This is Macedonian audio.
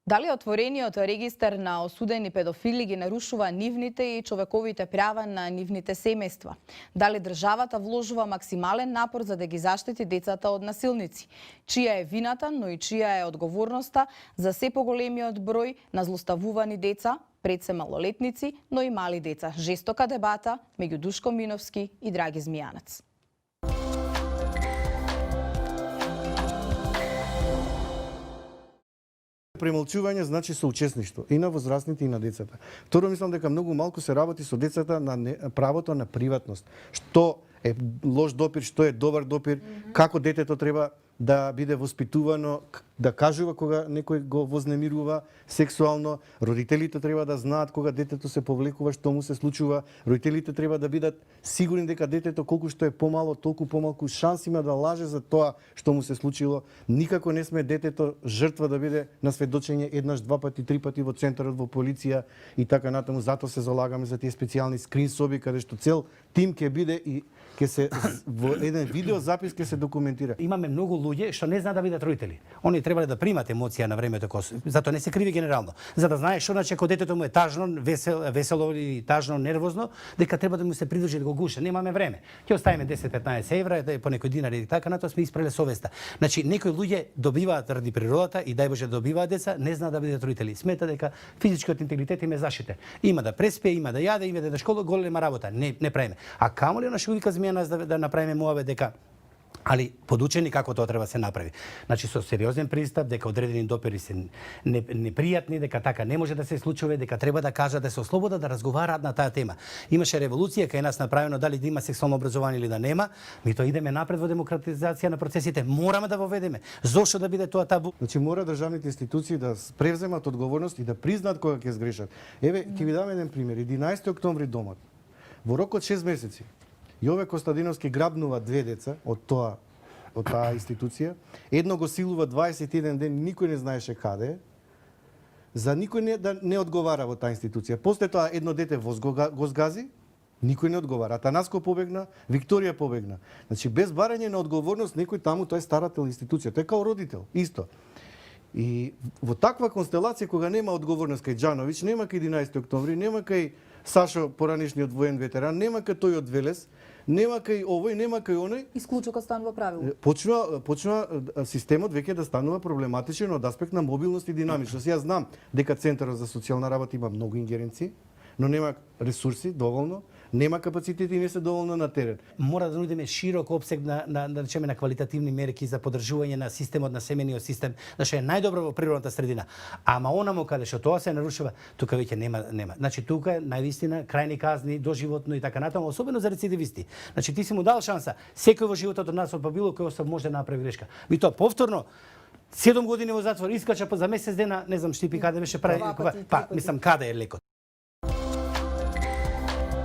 Дали отворениот регистар на осудени педофили ги нарушува нивните и човековите права на нивните семејства? Дали државата вложува максимален напор за да ги заштити децата од насилници? Чија е вината, но и чија е одговорноста за се поголемиот број на злоставувани деца, пред се малолетници, но и мали деца? Жестока дебата меѓу Душко Миновски и Драги Змијанец. Премолчување значи соучесништво и на возрастните и на децата. Второ, мислам дека многу малку се работи со децата на правото на приватност. Што е лош допир, што е добар допир, како детето треба да биде воспитувано, да кажува кога некој го вознемирува сексуално. Родителите треба да знаат кога детето се повлекува, што му се случува. Родителите треба да бидат сигурни дека детето колку што е помало, толку помалку шанси има да лаже за тоа што му се случило. Никако не сме детето жртва да биде на сведочење еднаш, два пати, три пати во центарот, во полиција и така натаму. Затоа се залагаме за тие специјални скрин соби каде што цел тим ќе биде и ќе се во еден видео запис ќе се документира. Имаме многу луѓе што не знаат да бидат родители. Они требале да примат емоција на времето, затоа не се криви генерално. За да знаеш што значи ако детето му е тажно, весело или тажно, нервозно, дека треба да му се придружи да го гуша. Немаме време. Ќе оставиме 10-15 евра, по некој динар и така, натоа сме испреле совеста. Значи некои луѓе добиваат ради природата и дај Боже добиваат деца, не знаат да бидат родители. Смета дека физичкиот интегритет им е заштитен. Има да преспие, има да јаде, има да иде на школа, голема работа. Не правиме. А камоли на што вика Змијанец да направиме муаве дека али подучени како тоа треба се направи. Значи со сериозен пристап, дека одредени допири се непријатни, дека така не може да се случува, дека треба да кажат да се ослободат да разговараат на таа тема. Имаше револуција кај нас направено дали да има сексуално образование или да нема, ми тоа идеме напред во демократизација на процесите. Мораме да воведеме. Зошто да биде тоа табу? Значи мора државните институции да превземат одговорност и да признаат кога ќе сгрешат. Еве ќе ви дам еден пример. 11 октомври домот. Во рок од 6 месеци Јове Костадиновски грабнува две деца од таа институција. Едно го силува 21 ден, никој не знаеше каде е. За никој не одговара во таа институција. После тоа едно дете го сгази, никој не одговара. Атанаско побегна, Викторија побегна. Значи без барање на одговорност некој таму, тој е старател институција, тој е као родител, исто. И во таква констелација кога нема одговорност кај Џановиќ, нема кај 11 октомври, нема кај Сашо, поранешниот воен ветеран, нема кај тој од Велес, нема кај овој, нема кај оној. Исклучока станува правило. Почнува системот веќе да станува проблематичен од аспект на мобилност и динамичност. Јас знам дека Центарот за социјална работа има многу ингеренции, но нема ресурси доволно, нема капацитет и не се доволно на терен. Мора да нудиме широк опсег да речеме на квалитативни мерки за поддржување на системот, на семејниот систем, што е најдобро во природната средина. Ама онамо каде што тоа се нарушува, тука веќе нема. Значи тука највистина крајни казни доживотно и така натаму, особено за рецидивисти. Значи ти си му дал шанса. Секој во животот од нас од било кој особ може да направи грешка. Ви тоа повторно 7 години во затвор, искача за месец дена, не знам штипи каде беше прави, мислам каде е лекот.